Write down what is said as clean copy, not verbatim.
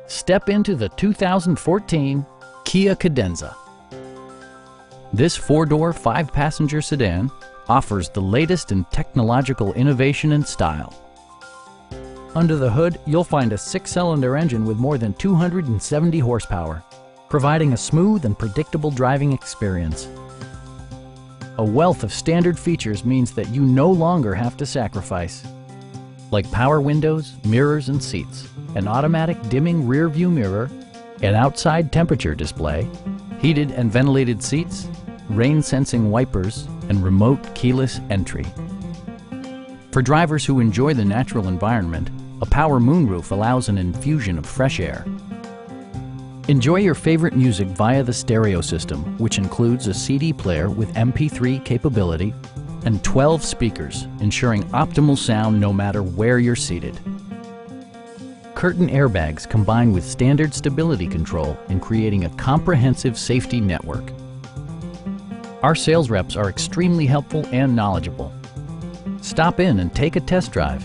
Step into the 2014 Kia Cadenza. This four-door, five-passenger sedan offers the latest in technological innovation and style. Under the hood, you'll find a six-cylinder engine with more than 270 horsepower, providing a smooth and predictable driving experience. A wealth of standard features means that you no longer have to sacrifice, like power windows, mirrors and seats, an automatic dimming rear-view mirror, an outside temperature display, heated and ventilated seats, rain-sensing wipers, and remote keyless entry. For drivers who enjoy the natural environment, a power moonroof allows an infusion of fresh air. Enjoy your favorite music via the stereo system, which includes a CD player with MP3 capability and 12 speakers, ensuring optimal sound no matter where you're seated. Curtain airbags combine with standard stability control in creating a comprehensive safety network. Our sales reps are extremely helpful and knowledgeable. Stop in and take a test drive.